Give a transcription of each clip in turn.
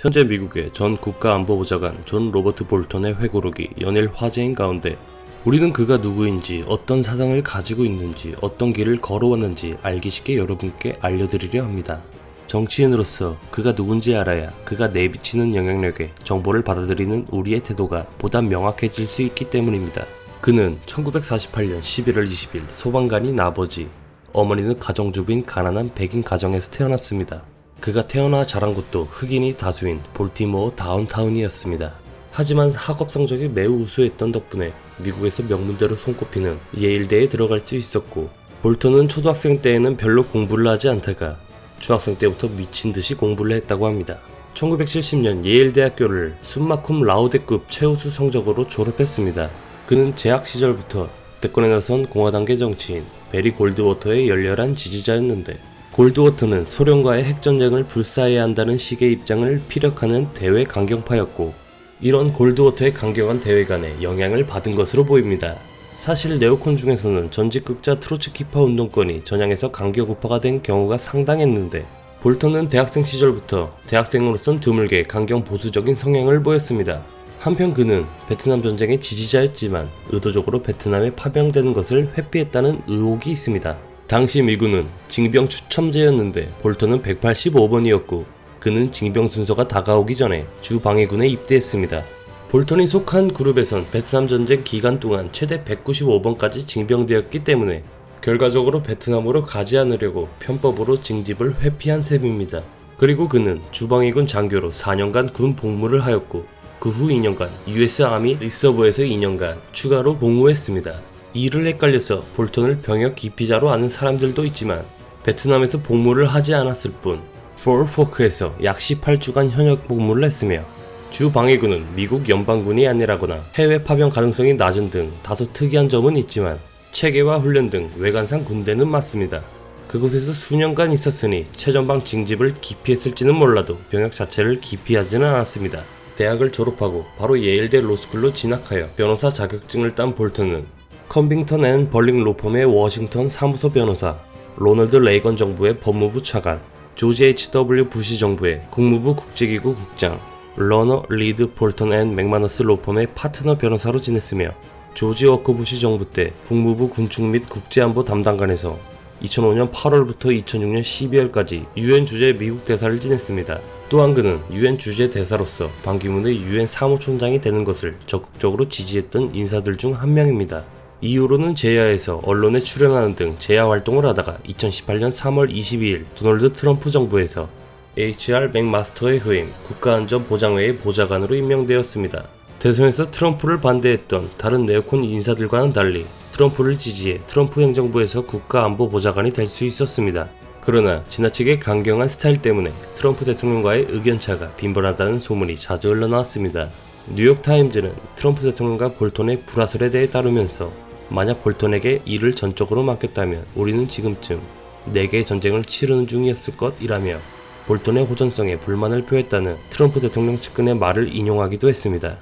현재 미국의 전 국가안보보좌관 존 로버트 볼턴의 회고록이 연일 화제인 가운데 우리는 그가 누구인지, 어떤 사상을 가지고 있는지, 어떤 길을 걸어왔는지 알기 쉽게 여러분께 알려드리려 합니다. 정치인으로서 그가 누군지 알아야 그가 내비치는 영향력에 정보를 받아들이는 우리의 태도가 보다 명확해질 수 있기 때문입니다. 그는 1948년 11월 20일 소방관인 아버지, 어머니는 가정주부인 가난한 백인 가정에서 태어났습니다. 그가 태어나 자란 곳도 흑인이 다수인 볼티모어 다운타운이었습니다. 하지만 학업 성적이 매우 우수했던 덕분에 미국에서 명문대로 손꼽히는 예일대에 들어갈 수 있었고, 볼턴은 초등학생 때에는 별로 공부를 하지 않다가 중학생 때부터 미친듯이 공부를 했다고 합니다. 1970년 예일대학교를 숨마쿰 라우데급 최우수 성적으로 졸업했습니다. 그는 재학 시절부터 대권에 나선 공화당계 정치인 베리 골드워터의 열렬한 지지자였는데, 골드워터는 소련과의 핵전쟁을 불사해야 한다는 식의 입장을 피력하는 대외 강경파였고, 이런 골드워터의 강경한 대외관에 영향을 받은 것으로 보입니다. 사실 네오콘 중에서는 전직 극자 트로츠키파 운동권이 전향해서 강경 우파가 된 경우가 상당했는데, 볼턴은 대학생 시절부터 대학생으로선 드물게 강경 보수적인 성향을 보였습니다. 한편 그는 베트남 전쟁의 지지자였지만 의도적으로 베트남에 파병되는 것을 회피했다는 의혹이 있습니다. 당시 미군은 징병 추첨제였는데 볼턴은 185번이었고 그는 징병 순서가 다가오기 전에 주 방위군에 입대했습니다. 볼턴이 속한 그룹에선 베트남 전쟁 기간 동안 최대 195번까지 징병되었기 때문에 결과적으로 베트남으로 가지 않으려고 편법으로 징집을 회피한 셈입니다. 그리고 그는 주방위군 장교로 4년간 군 복무를 하였고 그 후 2년간 US 아미 리서브에서 2년간 추가로 복무했습니다. 이를 헷갈려서 볼턴을 병역 기피자로 아는 사람들도 있지만 베트남에서 복무를 하지 않았을 뿐 폴포크에서 약 18주간 현역 복무를 했으며 주 방위군은 미국 연방군이 아니라거나 해외 파병 가능성이 낮은 등 다소 특이한 점은 있지만 체계와 훈련 등 외관상 군대는 맞습니다. 그곳에서 수년간 있었으니 최전방 징집을 기피했을지는 몰라도 병역 자체를 기피하지는 않았습니다. 대학을 졸업하고 바로 예일대 로스쿨로 진학하여 변호사 자격증을 딴 볼턴은 컴빙턴 앤 벌링 로펌의 워싱턴 사무소 변호사, 로널드 레이건 정부의 법무부 차관, 조지 H.W. 부시 정부의 국무부 국제기구 국장, 러너 리드 볼턴 앤 맥마너스 로펌의 파트너 변호사로 지냈으며 조지 워커 부시 정부 때 국무부 군축 및 국제안보 담당관에서 2005년 8월부터 2006년 12월까지 유엔 주재 미국 대사를 지냈습니다. 또한 그는 유엔 주재 대사로서 반기문의 유엔 사무총장이 되는 것을 적극적으로 지지했던 인사들 중 한 명입니다. 이후로는 제야에서 언론에 출연하는 등 제야 활동을 하다가 2018년 3월 22일 도널드 트럼프 정부에서 HR 맥마스터의 후임 국가안전보장회의 보좌관으로 임명되었습니다. 대선에서 트럼프를 반대했던 다른 네오콘 인사들과는 달리 트럼프를 지지해 트럼프 행정부에서 국가안보보좌관이 될 수 있었습니다. 그러나 지나치게 강경한 스타일 때문에 트럼프 대통령과의 의견차가 빈번하다는 소문이 자주 흘러나왔습니다. 뉴욕타임즈는 트럼프 대통령과 볼턴의 불화설에 대해 다루면서 만약 볼턴에게 일을 전적으로 맡겼다면 우리는 지금쯤 4개의 전쟁을 치르는 중이었을 것이라며 볼턴의 호전성에 불만을 표했다는 트럼프 대통령 측근의 말을 인용하기도 했습니다.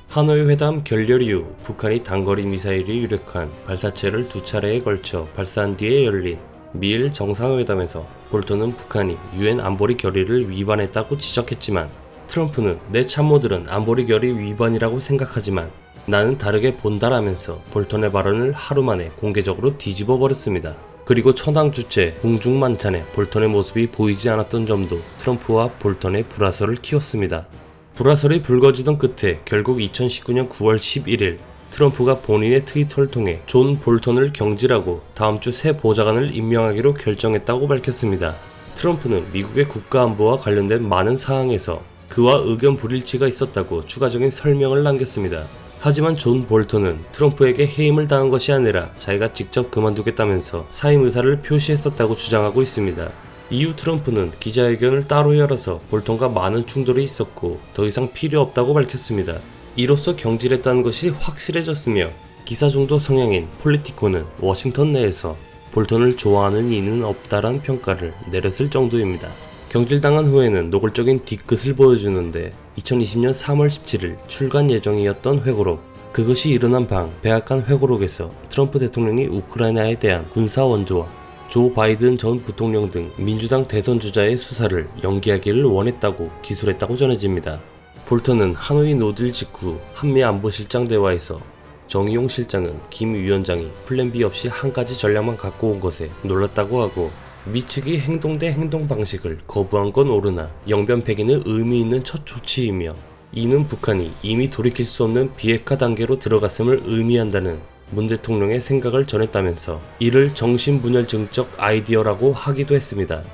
하노이 회담 결렬 이후 북한이 단거리 미사일이 유력한 발사체를 2차례에 걸쳐 발사한 뒤에 열린 미일 정상회담에서 볼턴은 북한이 유엔 안보리 결의를 위반했다고 지적했지만 트럼프는 내 참모들은 안보리 결의 위반이라고 생각하지만 나는 다르게 본다라면서 볼턴의 발언을 하루 만에 공개적으로 뒤집어 버렸습니다. 그리고 천황 주체 공중 만찬에 볼턴의 모습이 보이지 않았던 점도 트럼프와 볼턴의 불화설을 키웠습니다. 불화설이 불거지던 끝에 결국 2019년 9월 11일 트럼프가 본인의 트위터를 통해 존 볼턴을 경질하고 다음 주 새 보좌관을 임명하기로 결정했다고 밝혔습니다. 트럼프는 미국의 국가안보와 관련된 많은 사항에서 그와 의견 불일치가 있었다고 추가적인 설명을 남겼습니다. 하지만 존 볼턴은 트럼프에게 해임을 당한 것이 아니라 자기가 직접 그만두겠다면서 사임 의사를 표시했었다고 주장하고 있습니다. 이후 트럼프는 기자회견을 따로 열어서 볼턴과 많은 충돌이 있었고 더 이상 필요 없다고 밝혔습니다. 이로써 경질했다는 것이 확실해졌으며 기사 중도 성향인 폴리티코는 워싱턴 내에서 볼턴을 좋아하는 이는 없다란 평가를 내렸을 정도입니다. 경질당한 후에는 노골적인 뒤끝을 보여주는데 2020년 3월 17일 출간 예정이었던 회고록, 그것이 일어난 방 배악한 회고록에서 트럼프 대통령이 우크라이나에 대한 군사 원조와 조 바이든 전 부통령 등 민주당 대선 주자의 수사를 연기하기를 원했다고 기술했다고 전해집니다. 볼턴은 하노이 노딜 직후 한미안보실장 대화에서 정의용 실장은 김 위원장이 플랜 B 없이 한 가지 전략만 갖고 온 것에 놀랐다고 하고, 미 측이 행동 대 행동 방식을 거부한 건 옳으나 영변폐기는 의미 있는 첫 조치이며 이는 북한이 이미 돌이킬 수 없는 비핵화 단계로 들어갔음을 의미한다는 문 대통령의 생각을 전했다면서 이를 정신분열증적 아이디어라고 하기도 했습니다.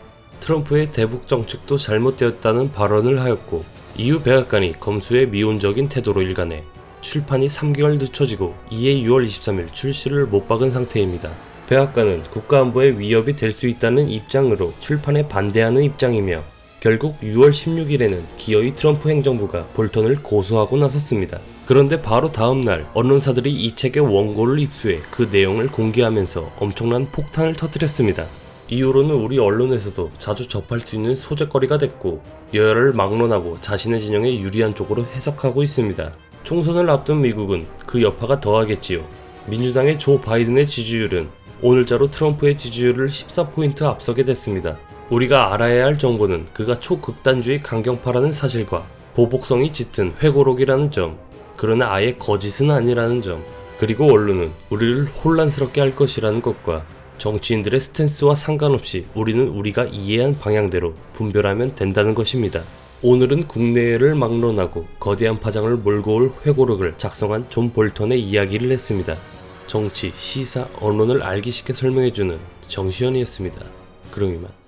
트럼프의 대북 정책도 잘못되었다는 발언을 하였고, 이후 백악관이 검수의 미온적인 태도로 일관해 출판이 3개월 늦춰지고 이에 6월 23일 출시를 못 박은 상태입니다. 백악관은 국가안보에 위협이 될 수 있다는 입장으로 출판에 반대하는 입장이며, 결국 6월 16일에는 기어이 트럼프 행정부가 볼턴을 고소하고 나섰습니다. 그런데 바로 다음날 언론사들이 이 책의 원고를 입수해 그 내용을 공개하면서 엄청난 폭탄을 터뜨렸습니다. 이후로는 우리 언론에서도 자주 접할 수 있는 소재거리가 됐고, 여야를 막론하고 자신의 진영에 유리한 쪽으로 해석하고 있습니다. 총선을 앞둔 미국은 그 여파가 더하겠지요. 민주당의 조 바이든의 지지율은 오늘자로 트럼프의 지지율을 14포인트 앞서게 됐습니다. 우리가 알아야 할 정보는 그가 초극단주의 강경파라는 사실과 보복성이 짙은 회고록이라는 점, 그러나 아예 거짓은 아니라는 점, 그리고 언론은 우리를 혼란스럽게 할 것이라는 것과 정치인들의 스탠스와 상관없이 우리는 우리가 이해한 방향대로 분별하면 된다는 것입니다. 오늘은 국내외를 막론하고 거대한 파장을 몰고 올 회고록을 작성한 존 볼턴의 이야기를 했습니다. 정치, 시사, 언론을 알기 쉽게 설명해주는 정시현이었습니다. 그럼 이만.